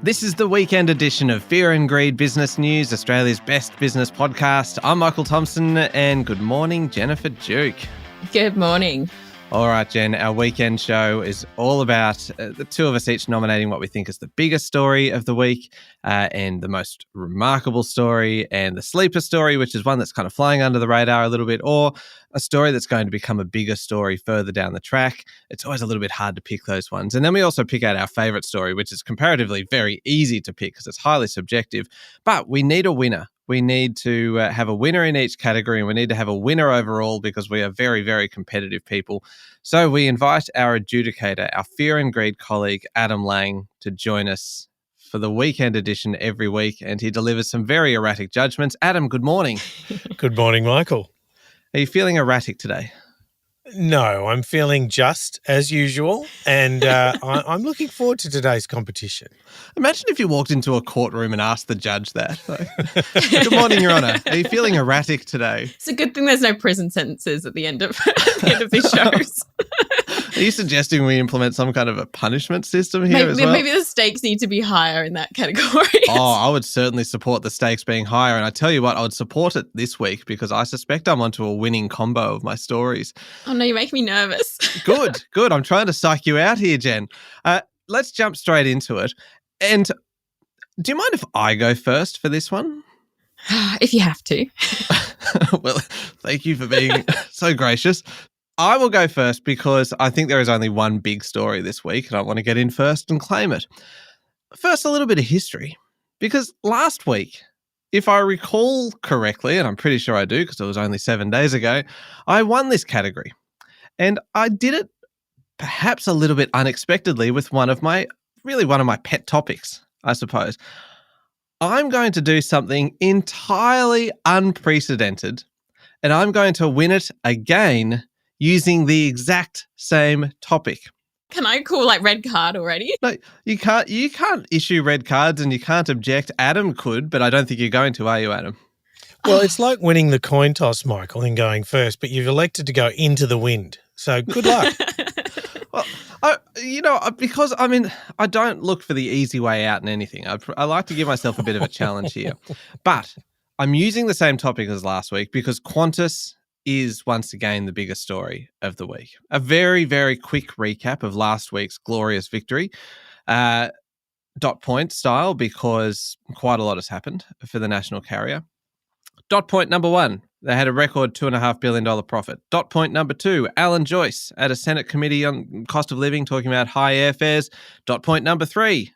This is the weekend edition of Fear and Greed Business News, Australia's best business podcast. I'm Michael Thompson, and good morning, Jennifer Duke. Good morning. All right, Jen, our weekend show is all about the two of us each nominating what we think is the biggest story of the week and the most remarkable story and the sleeper story, which is one that's kind of flying under the radar a little bit, or a story that's going to become a bigger story further down the track. It's always a little bit hard to pick those ones. And then we also pick out our favourite story, which is comparatively very easy to pick because it's highly subjective, but we need a winner. We need to have a winner in each category, and we need to have a winner overall because we are very, very competitive people. So we invite our adjudicator, our Fear and Greed colleague, Adam Lang, to join us for the weekend edition every week, and he delivers some very erratic judgments. Adam, good morning. Good morning, Michael. Are you feeling erratic today? No, I'm feeling just as usual, and I'm looking forward to today's competition. Imagine if you walked into a courtroom and asked the judge that. Good morning, Your Honour. Are you feeling erratic today? It's a good thing there's no prison sentences at the end of these shows. Are you suggesting we implement some kind of a punishment system here as well? Maybe the stakes need to be higher in that category. Oh, I would certainly support the stakes being higher. And I tell you what, I would support it this week because I suspect I'm onto a winning combo of my stories. Oh, no, you make me nervous. Good. I'm trying to psych you out here, Jen. Let's jump straight into it. And do you mind if I go first for this one? If you have to. Well, thank you for being so gracious. I will go first because I think there is only one big story this week and I want to get in first and claim it. First, a little bit of history, because last week, if I recall correctly, and I'm pretty sure I do because it was only 7 days ago, I won this category. And I did it perhaps a little bit unexpectedly with one of my pet topics, I suppose. I'm going to do something entirely unprecedented, and I'm going to win it again using the exact same topic. Can I call red card already? No, you can't issue red cards and you can't object. Adam could, but I don't think you're going to, are you, Adam? Well, it's like winning the coin toss, Michael, and going first, but you've elected to go into the wind. So good luck. Well, because I don't look for the easy way out in anything. I like to give myself a bit of a challenge here. But I'm using the same topic as last week because Qantas is once again the biggest story of the week. A very, very quick recap of last week's glorious victory, dot point style, because quite a lot has happened for the national carrier. Dot point number one, they had a record $2.5 billion profit. Dot point number two, Alan Joyce at a Senate committee on cost of living talking about high airfares. Dot point number three.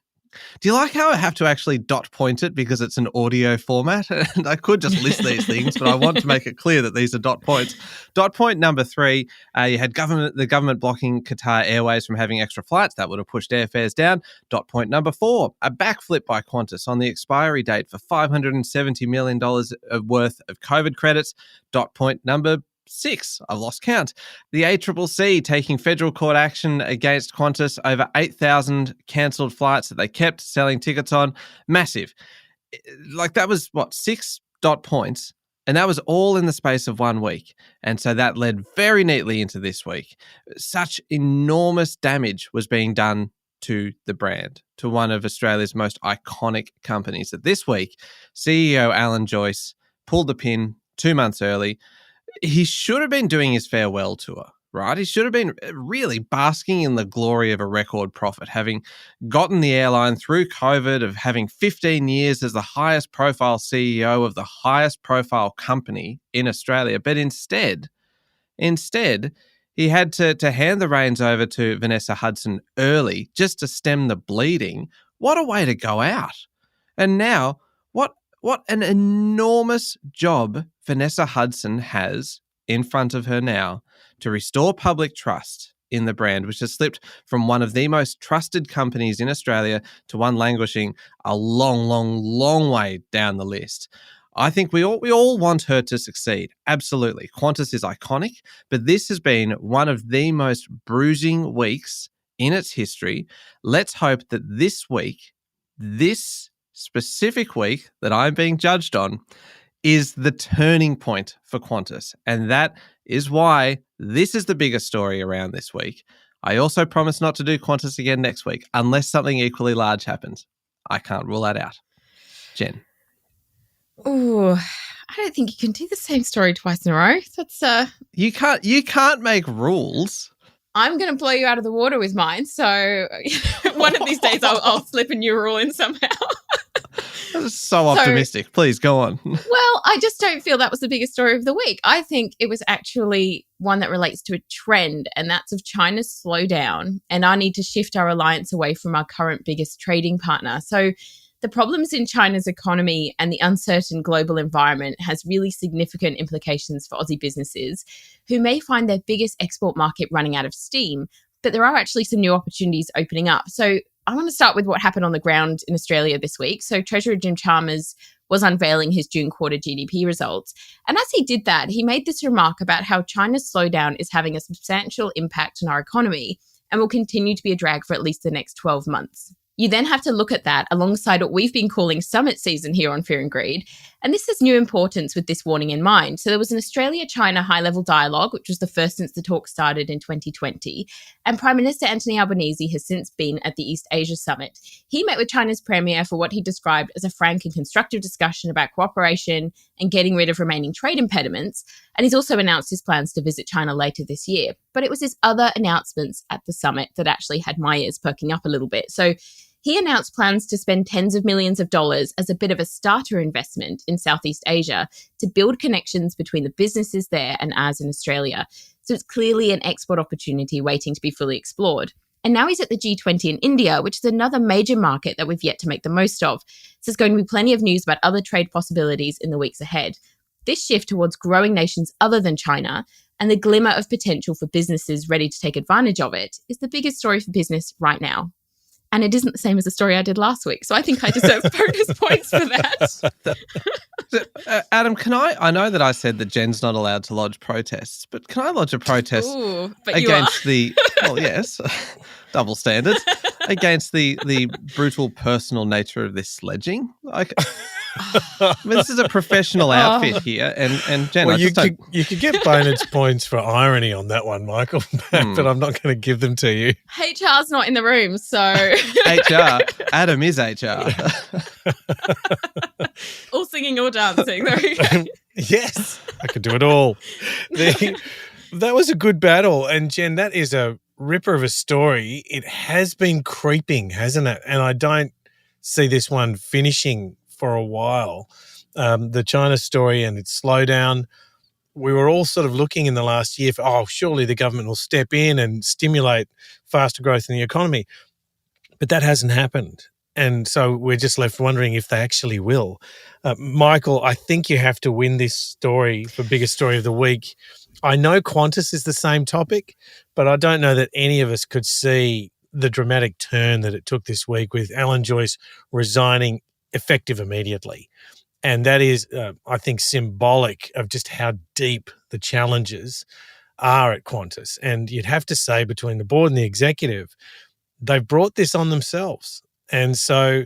Do you like how I have to actually dot point it because it's an audio format? And I could just list these things, but I want to make it clear that these are dot points. Dot point number three, you had the government blocking Qatar Airways from having extra flights. That would have pushed airfares down. Dot point number four, a backflip by Qantas on the expiry date for $570 million worth of COVID credits. Dot point number 6, I've lost count. The ACCC taking federal court action against Qantas over 8,000 cancelled flights that they kept selling tickets on. Massive. That was, 6 dot points? And that was all in the space of 1 week. And so that led very neatly into this week. Such enormous damage was being done to the brand, to one of Australia's most iconic companies, that this week, CEO Alan Joyce pulled the pin 2 months early. He should have been doing his farewell tour, right? He should have been really basking in the glory of a record profit, having gotten the airline through COVID, of having 15 years as the highest profile CEO of the highest profile company in Australia. But instead, he had to hand the reins over to Vanessa Hudson early just to stem the bleeding. What a way to go out. And now, what an enormous job Vanessa Hudson has in front of her now to restore public trust in the brand, which has slipped from one of the most trusted companies in Australia to one languishing a long, long, long way down the list. I think we all want her to succeed. Absolutely. Qantas is iconic, but this has been one of the most bruising weeks in its history. Let's hope that this week, this specific week that I'm being judged on, is the turning point for Qantas. And that is why this is the biggest story around this week. I also promise not to do Qantas again next week, unless something equally large happens. I can't rule that out. Jen. Oh, I don't think you can do the same story twice in a row. That's You can't make rules. I'm going to blow you out of the water with mine. So one of these days I'll slip a new rule in somehow. That's so optimistic. Please go on. Well, I just don't feel that was the biggest story of the week. I think it was actually one that relates to a trend, and that's of China's slowdown and our need to shift our reliance away from our current biggest trading partner. So the problems in China's economy and the uncertain global environment has really significant implications for Aussie businesses who may find their biggest export market running out of steam, but there are actually some new opportunities opening up. So I want to start with what happened on the ground in Australia this week. So Treasurer Jim Chalmers was unveiling his June quarter GDP results. And as he did that, he made this remark about how China's slowdown is having a substantial impact on our economy and will continue to be a drag for at least the next 12 months. You then have to look at that alongside what we've been calling summit season here on Fear and Greed. And this has new importance with this warning in mind. So there was an Australia-China high-level dialogue, which was the first since the talk started in 2020. And Prime Minister Anthony Albanese has since been at the East Asia Summit. He met with China's Premier for what he described as a frank and constructive discussion about cooperation and getting rid of remaining trade impediments. And he's also announced his plans to visit China later this year. But it was his other announcements at the summit that actually had my ears perking up a little bit. So he announced plans to spend tens of millions of dollars as a bit of a starter investment in Southeast Asia to build connections between the businesses there and ours in Australia. So it's clearly an export opportunity waiting to be fully explored. And now he's at the G20 in India, which is another major market that we've yet to make the most of. So there's going to be plenty of news about other trade possibilities in the weeks ahead. This shift towards growing nations other than China and the glimmer of potential for businesses ready to take advantage of it is the biggest story for business right now. And it isn't the same as the story I did last week. So I think I deserve bonus points for that. Adam, I know that I said that Jen's not allowed to lodge protests, but can I lodge a protest against well, yes, double standards, against the brutal personal nature of this sledging? I mean, this is a professional outfit here, and Jen, well, you could get bonus points for irony on that one, Michael, but I'm not going to give them to you. HR's not in the room, so HR. Adam is HR. All singing, all dancing. There we go. Yes, I could do it all. That was a good battle, and Jen, that is a ripper of a story. It has been creeping, hasn't it? And I don't see this one finishing for a while. The China story and its slowdown, we were all sort of looking in the last year for, surely the government will step in and stimulate faster growth in the economy. But that hasn't happened. And so we're just left wondering if they actually will. Michael, I think you have to win this story for biggest story of the week. I know Qantas is the same topic, but I don't know that any of us could see the dramatic turn that it took this week with Alan Joyce resigning effective immediately. And that is, I think, symbolic of just how deep the challenges are at Qantas. And you'd have to say between the board and the executive, they've brought this on themselves. And so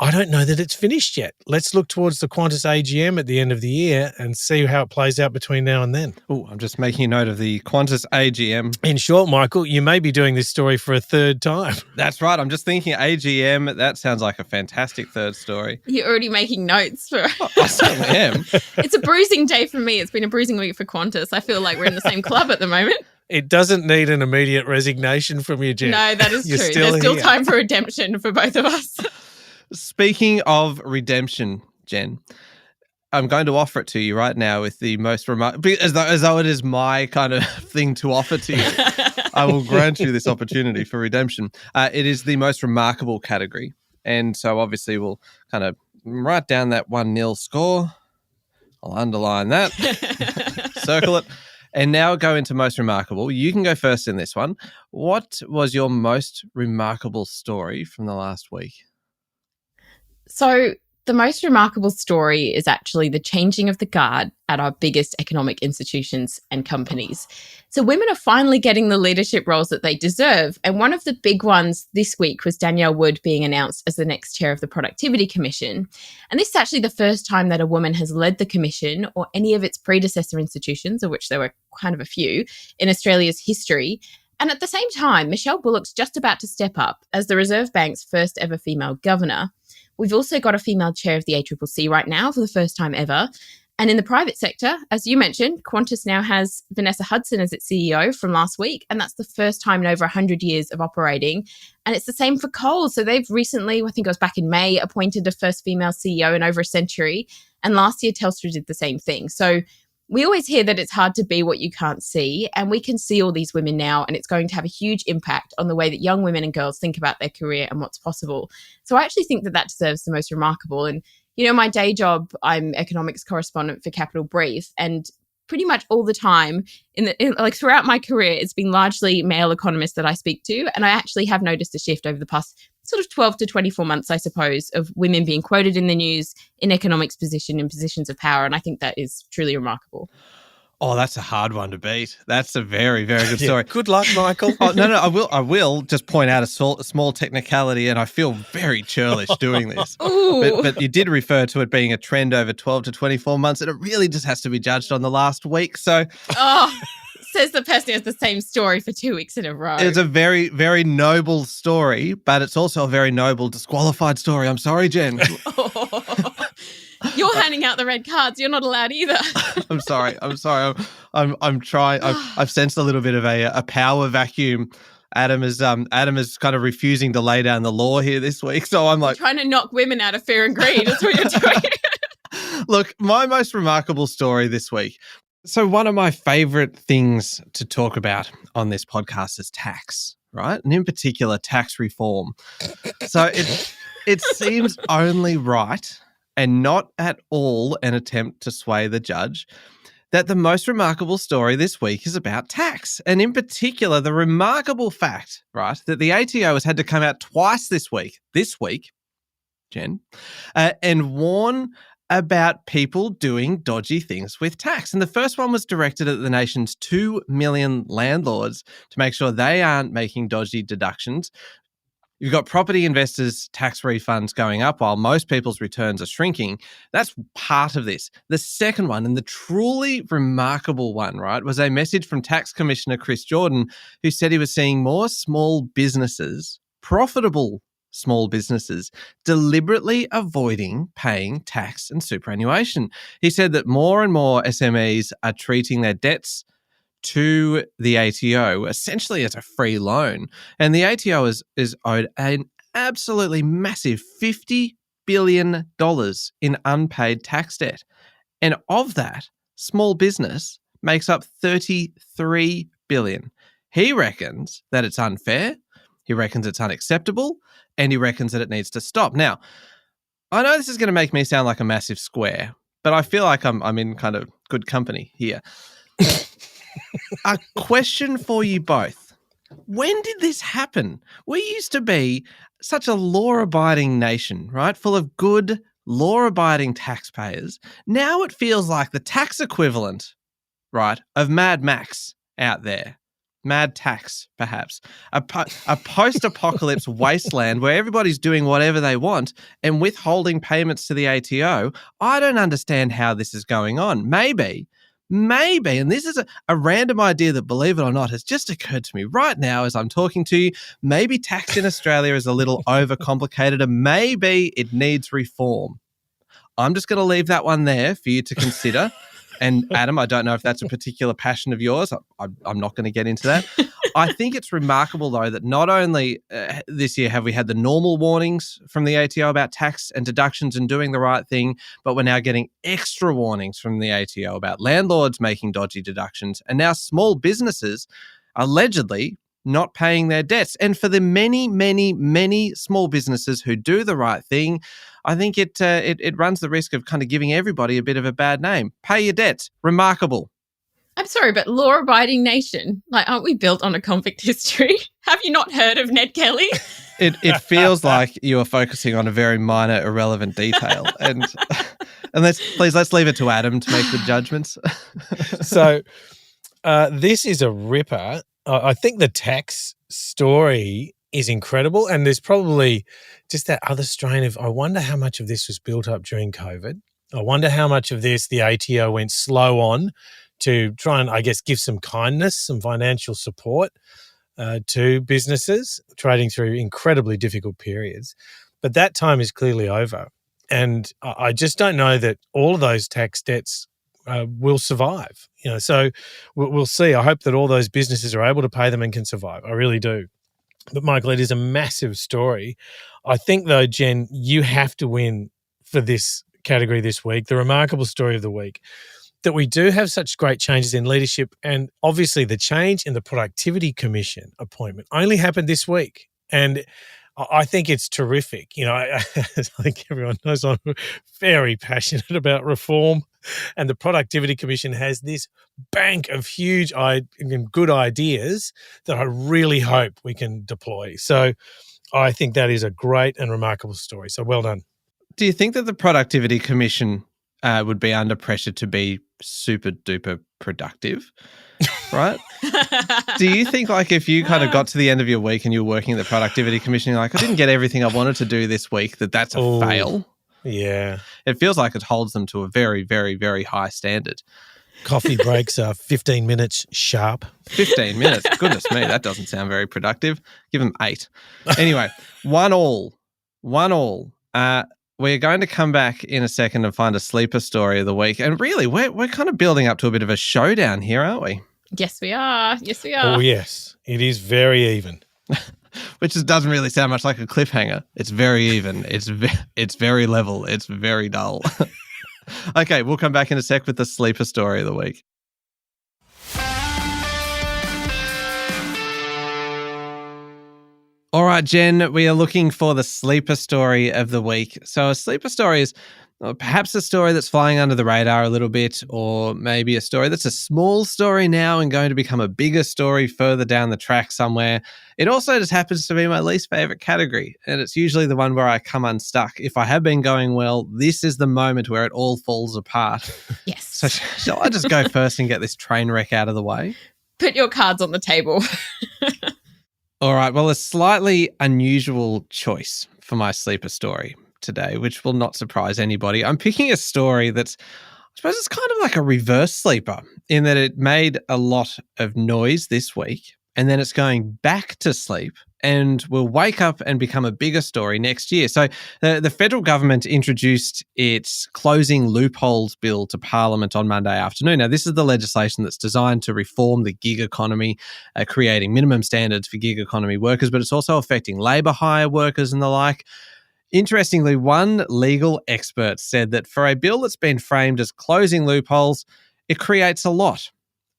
I don't know that it's finished yet. Let's look towards the Qantas AGM at the end of the year and see how it plays out between now and then. Oh, I'm just making a note of the Qantas AGM. In short, Michael, you may be doing this story for a third time. That's right. I'm just thinking AGM. That sounds like a fantastic third story. You're already making notes for I certainly am. It's a bruising day for me. It's been a bruising week for Qantas. I feel like we're in the same club at the moment. It doesn't need an immediate resignation from you, Jen. No, that is You're true. still There's still here. time for redemption for both of us. Speaking of redemption, Jen, I'm going to offer it to you right now with the most remarkable, as though it is my kind of thing to offer to you. I will grant you this opportunity for redemption. It is the most remarkable category. And so obviously we'll kind of write down that 1-0 score. I'll underline that, circle it. And now go into most remarkable. You can go first in this one. What was your most remarkable story from the last week? So the most remarkable story is actually the changing of the guard at our biggest economic institutions and companies. So women are finally getting the leadership roles that they deserve. And one of the big ones this week was Danielle Wood being announced as the next chair of the Productivity Commission. And this is actually the first time that a woman has led the commission or any of its predecessor institutions, of which there were kind of a few, in Australia's history. And at the same time, Michelle Bullock's just about to step up as the Reserve Bank's first ever female governor. We've also got a female chair of the ACCC right now for the first time ever. And in the private sector, as you mentioned, Qantas now has Vanessa Hudson as its CEO from last week. And that's the first time in over 100 years of operating. And it's the same for Coles. So they've recently, I think it was back in May, appointed the first female CEO in over a century. And last year, Telstra did the same thing. So we always hear that it's hard to be what you can't see. And we can see all these women now. And it's going to have a huge impact on the way that young women and girls think about their career and what's possible. So I actually think that deserves the most remarkable. And you know, my day job, I'm economics correspondent for Capital Brief, and pretty much all the time throughout my career, it's been largely male economists that I speak to. And I actually have noticed a shift over the past sort of 12 to 24 months, I suppose, of women being quoted in the news in economics in positions of power. And I think that is truly remarkable. Oh, that's a hard one to beat. That's a very, very good story. Good luck, Michael. Oh, no, I will just point out a small technicality, and I feel very churlish doing this. But you did refer to it being a trend over 12 to 24 months, and it really just has to be judged on the last week. So, says the person who has the same story for 2 weeks in a row. It's a very, very noble story, but it's also a very noble disqualified story. I'm sorry, Jen. You're handing out the red cards. You're not allowed either. I'm sorry. I'm trying. I've sensed a little bit of a power vacuum. Adam is kind of refusing to lay down the law here this week. So I'm like, you're trying to knock women out of fear and greed. That's what you're doing. Look, my most remarkable story this week. So one of my favorite things to talk about on this podcast is tax, right? And in particular, tax reform. So it seems only right, and not at all an attempt to sway the judge, that the most remarkable story this week is about tax. And in particular, the remarkable fact, right, that the ATO has had to come out twice this week, Jen, and warn about people doing dodgy things with tax. And the first one was directed at the nation's 2 million landlords to make sure they aren't making dodgy deductions. You've got property investors' tax refunds going up while most people's returns are shrinking. That's part of this. The second one, and the truly remarkable one, right, was a message from Tax Commissioner Chris Jordan, who said he was seeing more small businesses, profitable small businesses, deliberately avoiding paying tax and superannuation. He said that more and more SMEs are treating their debts to the ATO essentially as a free loan. And the ATO is owed an absolutely massive $50 billion in unpaid tax debt. And of that, small business makes up $33 billion. He reckons that it's unfair, he reckons it's unacceptable, and he reckons that it needs to stop. Now, I know this is going to make me sound like a massive square, but I feel like I'm in kind of good company here. A question for you both. When did this happen? We used to be such a law-abiding nation, right? Full of good, law-abiding taxpayers. Now it feels like the tax equivalent, right, of Mad Max out there. Mad tax, perhaps. A post-apocalypse wasteland where everybody's doing whatever they want and withholding payments to the ATO. I don't understand how this is going on. Maybe, and this is a random idea that, believe it or not, has just occurred to me right now as I'm talking to you. Maybe tax in Australia is a little overcomplicated and maybe it needs reform. I'm just going to leave that one there for you to consider. And Adam, I don't know if that's a particular passion of yours. I'm not going to get into that. I think it's remarkable, though, that not only this year have we had the normal warnings from the ATO about tax and deductions and doing the right thing, but we're now getting extra warnings from the ATO about landlords making dodgy deductions, and now small businesses allegedly not paying their debts. And for the many, many, many small businesses who do the right thing, I think it runs the risk of kind of giving everybody a bit of a bad name. Pay your debts. Remarkable. I'm sorry, but law-abiding nation, like, aren't we built on a convict history? Have you not heard of Ned Kelly? It feels like you are focusing on a very minor, irrelevant detail. And let's leave it to Adam to make the judgments. So this is a ripper. I think the tax story is incredible, and there's probably just that other strain of, I wonder how much of this was built up during COVID. I wonder how much of this the ATO went slow on to try and, I guess, give some kindness, some financial support to businesses trading through incredibly difficult periods. But that time is clearly over. And I just don't know that all of those tax debts will survive. So we'll see. I hope that all those businesses are able to pay them and can survive. I really do. But Michael, it is a massive story. I think though, Jen, you have to win for this category this week, the remarkable story of the week, that we do have such great changes in leadership. And obviously the change in the Productivity Commission appointment only happened this week. And I think it's terrific. I think everyone knows I'm very passionate about reform, and the Productivity Commission has this bank of huge and good ideas that I really hope we can deploy. So I think that is a great and remarkable story. So well done. Do you think that the Productivity Commission would be under pressure to be super duper productive? Right? Do you think if you kind of got to the end of your week and you're working at the Productivity Commission, you're like, I didn't get everything I wanted to do this week, that's a fail? Yeah. It feels like it holds them to a very, very, very high standard. Coffee breaks are 15 minutes sharp. 15 minutes? Goodness me, that doesn't sound very productive. Give them 8. Anyway, 1-1. We're going to come back in a second and find a sleeper story of the week. And really, we're kind of building up to a bit of a showdown here, aren't we? Yes, we are. Yes, we are. Oh, yes. It is very even. Which just doesn't really sound much like a cliffhanger. It's very even. It's very level. It's very dull. Okay, we'll come back in a sec with the sleeper story of the week. All right, Jen, we are looking for the sleeper story of the week. So a sleeper story is perhaps a story that's flying under the radar a little bit, or maybe a story that's a small story now and going to become a bigger story further down the track somewhere. It also just happens to be my least favorite category, and it's usually the one where I come unstuck. If I have been going well, this is the moment where it all falls apart. Yes. So shall I just go first and get this train wreck out of the way? Put your cards on the table. All right, well, a slightly unusual choice for my sleeper story today, which will not surprise anybody. I'm picking a story that's, I suppose it's kind of like a reverse sleeper in that it made a lot of noise this week and then it's going back to sleep and will wake up and become a bigger story next year. So the federal government introduced its closing loopholes bill to Parliament on Monday afternoon. Now, this is the legislation that's designed to reform the gig economy, creating minimum standards for gig economy workers, but it's also affecting labour hire workers and the like. Interestingly, one legal expert said that for a bill that's been framed as closing loopholes, it creates a lot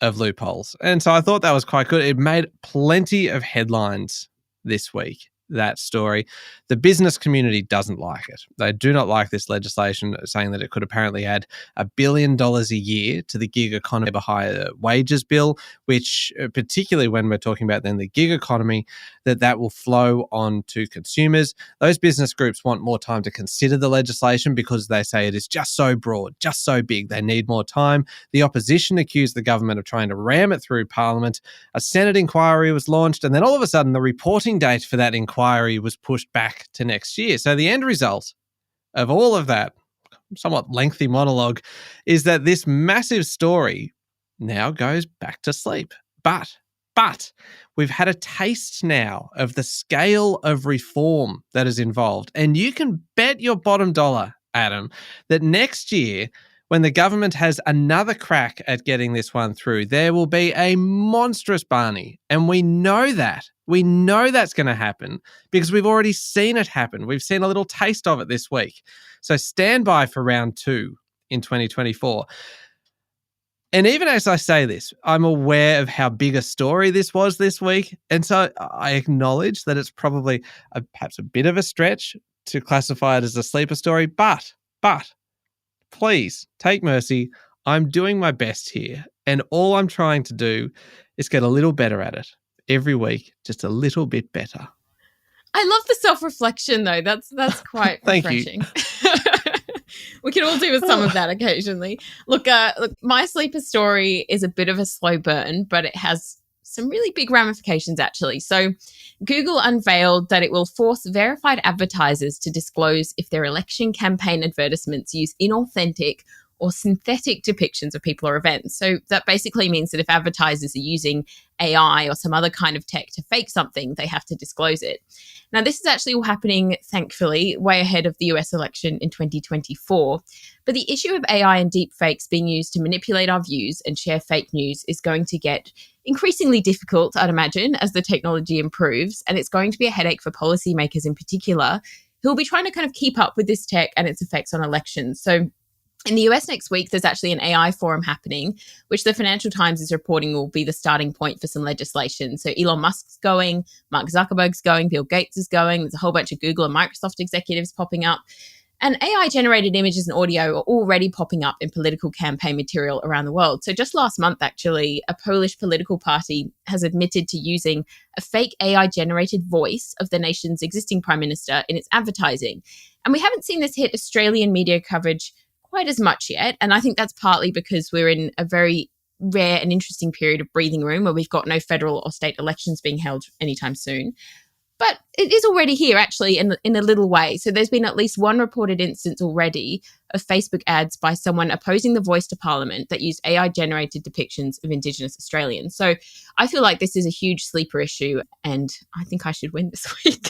of loopholes. And so I thought that was quite good. It made plenty of headlines this week, that story. The business community doesn't like it. They do not like this legislation, saying that it could apparently add $1 billion a year to the gig economy higher wages bill, which particularly when we're talking about then the gig economy, that will flow on to consumers. Those business groups want more time to consider the legislation because they say it is just so broad, just so big. They need more time. The opposition accused the government of trying to ram it through Parliament. A Senate inquiry was launched, and then all of a sudden the reporting date for that inquiry was pushed back to next year. So the end result of all of that somewhat lengthy monologue is that this massive story now goes back to sleep. But we've had a taste now of the scale of reform that is involved. And you can bet your bottom dollar, Adam, that next year, when the government has another crack at getting this one through, there will be a monstrous Barney. And we know that. We know that's going to happen because we've already seen it happen. We've seen a little taste of it this week. So stand by for round 2 in 2024. And even as I say this, I'm aware of how big a story this was this week. And so I acknowledge that it's probably perhaps a bit of a stretch to classify it as a sleeper story. But please take mercy. I'm doing my best here. And all I'm trying to do is get a little better at it every week, just a little bit better. I love the self-reflection, though. That's quite Thank refreshing. We can all do with some of that occasionally. Look, my sleeper story is a bit of a slow burn, but it has some really big ramifications, actually. So Google unveiled that it will force verified advertisers to disclose if their election campaign advertisements use inauthentic or synthetic depictions of people or events. So that basically means that if advertisers are using AI or some other kind of tech to fake something, they have to disclose it. Now, this is actually all happening, thankfully, way ahead of the US election in 2024. But the issue of AI and deepfakes being used to manipulate our views and share fake news is going to get increasingly difficult, I'd imagine, as the technology improves. And it's going to be a headache for policymakers in particular, who will be trying to kind of keep up with this tech and its effects on elections. So in the US next week, there's actually an AI forum happening, which the Financial Times is reporting will be the starting point for some legislation. So Elon Musk's going, Mark Zuckerberg's going, Bill Gates is going. There's a whole bunch of Google and Microsoft executives popping up. And AI-generated images and audio are already popping up in political campaign material around the world. So just last month, actually, a Polish political party has admitted to using a fake AI-generated voice of the nation's existing prime minister in its advertising. And we haven't seen this hit Australian media coverage quite as much yet. And I think that's partly because we're in a very rare and interesting period of breathing room where we've got no federal or state elections being held anytime soon. But it is already here, actually, in a little way. So there's been at least one reported instance already of Facebook ads by someone opposing the voice to Parliament that used AI-generated depictions of Indigenous Australians. So I feel like this is a huge sleeper issue, and I think I should win this week.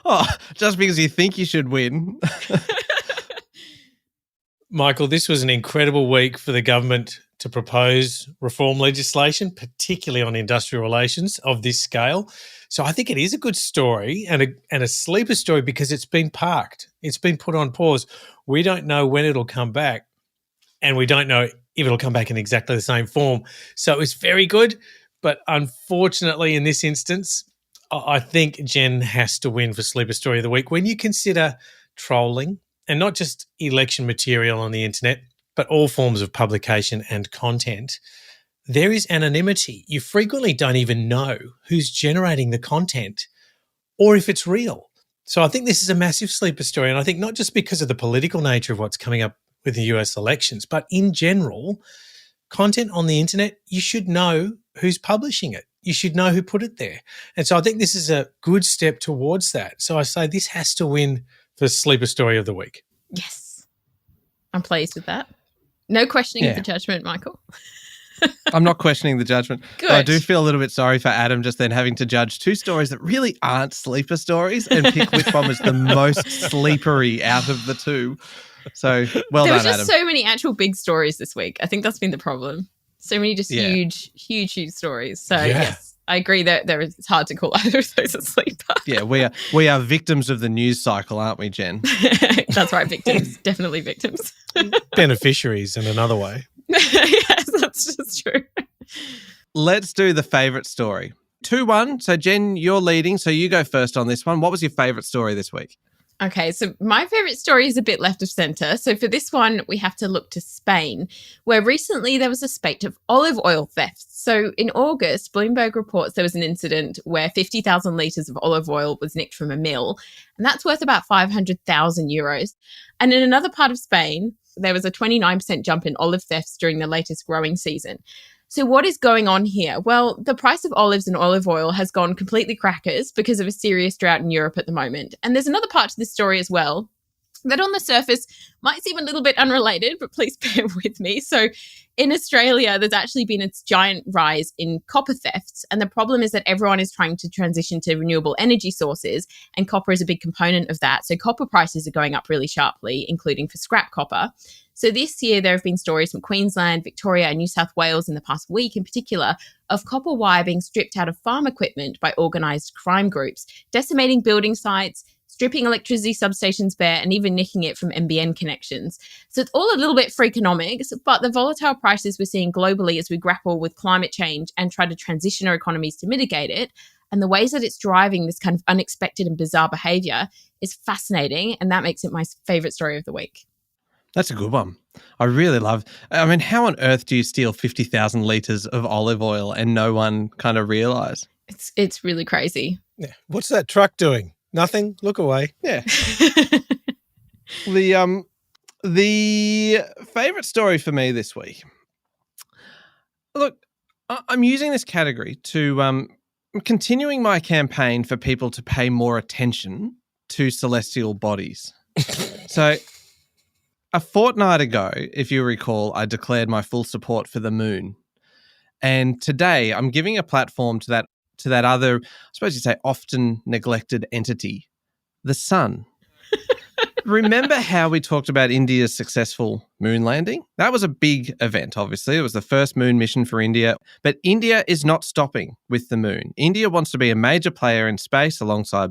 Oh, just because you think you should win. Michael, this was an incredible week for the government to propose reform legislation, particularly on industrial relations of this scale. So I think it is a good story and a sleeper story because it's been parked. It's been put on pause. We don't know when it'll come back, and we don't know if it'll come back in exactly the same form. So it's very good, but unfortunately in this instance, I think Jen has to win for sleeper story of the week. When you consider trolling, and not just election material on the internet, but all forms of publication and content, there is anonymity. You frequently don't even know who's generating the content or if it's real. So I think this is a massive sleeper story. And I think not just because of the political nature of what's coming up with the US elections, but in general, content on the internet, you should know who's publishing it. You should know who put it there. And so I think this is a good step towards that. So I say this has to win for sleeper story of the week. Yes. I'm pleased with that. No questioning of the judgment, Michael. I'm not questioning the judgment. Good. I do feel a little bit sorry for Adam just then having to judge two stories that really aren't sleeper stories and pick which one was the most sleepery out of the two. So well there done, was just Adam. so many actual big stories this week. I think that's been the problem. So many just huge stories. So yes, I agree that it's hard to call either of those a sleeper. Yeah, we are victims of the news cycle, aren't we, Jen? That's right, victims. Definitely victims. Beneficiaries in another way. Yes, that's just true. Let's do the favourite story. 2-1. So, Jen, you're leading, so you go first on this one. What was your favourite story this week? Okay, so my favourite story is a bit left of centre. So for this one, we have to look to Spain, where recently there was a spate of olive oil thefts. So in August, Bloomberg reports there was an incident where 50,000 litres of olive oil was nicked from a mill, and that's worth about 500,000 euros. And in another part of Spain, there was a 29% jump in olive thefts during the latest growing season. So what is going on here? Well, the price of olives and olive oil has gone completely crackers because of a serious drought in Europe at the moment. And there's another part to this story as well that on the surface might seem a little bit unrelated, but please bear with me. So in Australia, there's actually been a giant rise in copper thefts. And the problem is that everyone is trying to transition to renewable energy sources, and copper is a big component of that. So copper prices are going up really sharply, including for scrap copper. So this year, there have been stories from Queensland, Victoria, and New South Wales in the past week in particular of copper wire being stripped out of farm equipment by organised crime groups, decimating building sites, stripping electricity substations bare, and even nicking it from NBN connections. So it's all a little bit freakonomics, but the volatile prices we're seeing globally as we grapple with climate change and try to transition our economies to mitigate it, and the ways that it's driving this kind of unexpected and bizarre behaviour is fascinating, and that makes it my favourite story of the week. That's a good one. I really love. I mean, how on earth do you steal 50,000 litres of olive oil and no one kind of realise? It's really crazy. Yeah. What's that truck doing? Nothing. Look away. Yeah. The favourite story for me this week. Look, I'm using this category to I'm continuing my campaign for people to pay more attention to celestial bodies. So A fortnight ago, if you recall, I declared my full support for the moon. And today I'm giving a platform to that other, I suppose you'd say, often neglected entity, the sun. Remember how we talked about India's successful moon landing? That was a big event, obviously. It was the first moon mission for India. But India is not stopping with the moon. India wants to be a major player in space alongside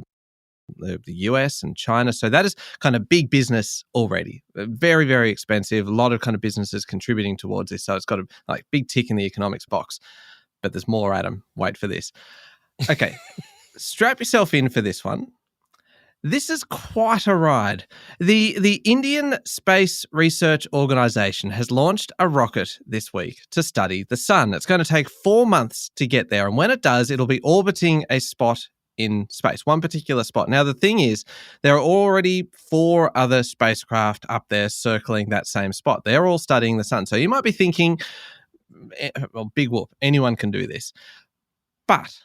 the US and China. So that is kind of big business already. Very, very expensive. A lot of kind of businesses contributing towards this. So it's got a big tick in the economics box. But there's more, Adam. Wait for this. Okay. Strap yourself in for this one. This is quite a ride. The Indian Space Research Organisation has launched a rocket this week to study the sun. It's going to take 4 months to get there. And when it does, it'll be orbiting a spot in space, one particular spot. Now, the thing is, there are already 4 other spacecraft up there circling that same spot. They're all studying the sun. So you might be thinking, well, big whoop, anyone can do this. But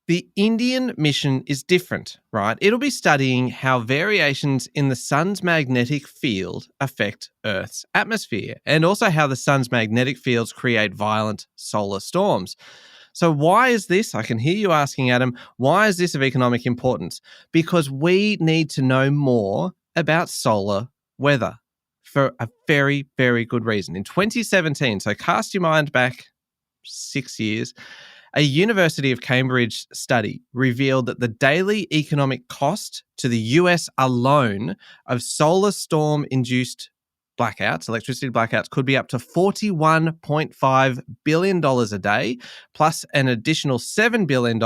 the Indian mission is different, right? It'll be studying how variations in the sun's magnetic field affect Earth's atmosphere, and also how the sun's magnetic fields create violent solar storms. So why is this? I can hear you asking, Adam, why is this of economic importance? Because we need to know more about solar weather for a very, very good reason. In 2017, so cast your mind back 6 years, a University of Cambridge study revealed that the daily economic cost to the US alone of solar storm-induced blackouts, electricity blackouts, could be up to $41.5 billion a day, plus an additional $7 billion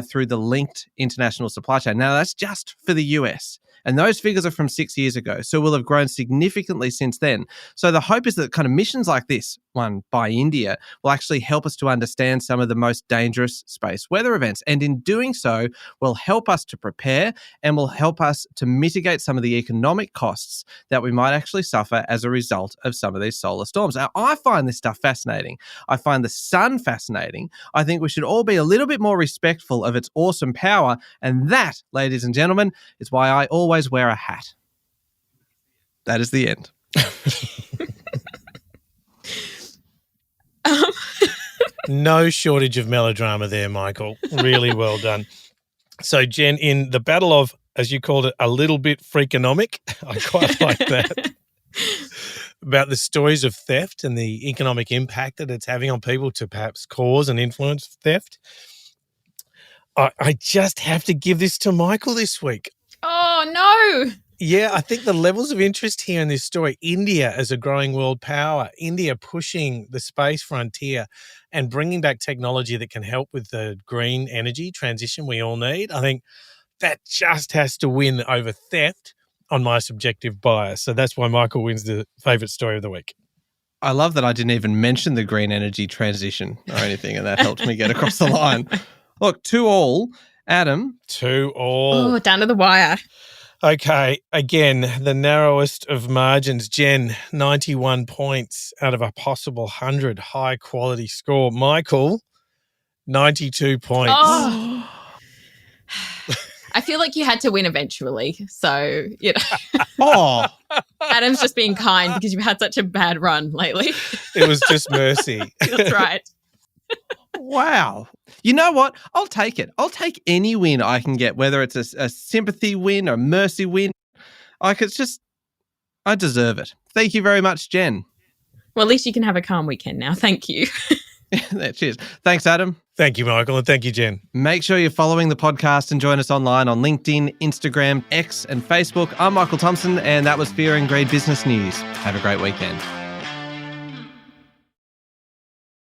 through the linked international supply chain. Now, that's just for the US. And those figures are from 6 years ago, so will have grown significantly since then. So the hope is that kind of missions like this one by India will actually help us to understand some of the most dangerous space weather events. And in doing so, will help us to prepare and will help us to mitigate some of the economic costs that we might actually suffer as a result of some of these solar storms. Now, I find this stuff fascinating. I find the sun fascinating. I think we should all be a little bit more respectful of its awesome power. And that, ladies and gentlemen, is why I always wear a hat. That is the end. No shortage of melodrama there, Michael. Really well done. So, Jen, in the battle of, as you called it, a little bit freakonomic, I quite like that, about the stories of theft and the economic impact that it's having on people to perhaps cause and influence theft. I just have to give this to Michael this week. Oh, no. Yeah, I think the levels of interest here in this story, India as a growing world power, India pushing the space frontier and bringing back technology that can help with the green energy transition we all need. I think that just has to win over theft on my subjective bias. So that's why Michael wins the favourite story of the week. I love that I didn't even mention the green energy transition or anything, and that helped me get across the line. Look, 2-2. Adam. 2-2. Oh, down to the wire. Okay, again, the narrowest of margins. Jen, 91 points out of a possible 100 high-quality score. Michael, 92 points. Oh. I feel like you had to win eventually. So, Oh. Adam's just being kind because you've had such a bad run lately. It was just mercy. That's right. Wow. You know what? I'll take it. I'll take any win I can get, whether it's a sympathy win or a mercy win. I deserve it. Thank you very much, Jen. Well, at least you can have a calm weekend now. Thank you. Cheers. Thanks, Adam. Thank you, Michael, and thank you, Jen. Make sure you're following the podcast and join us online on LinkedIn, Instagram, X, and Facebook. I'm Michael Thompson, and that was Fear and Greed Business News. Have a great weekend.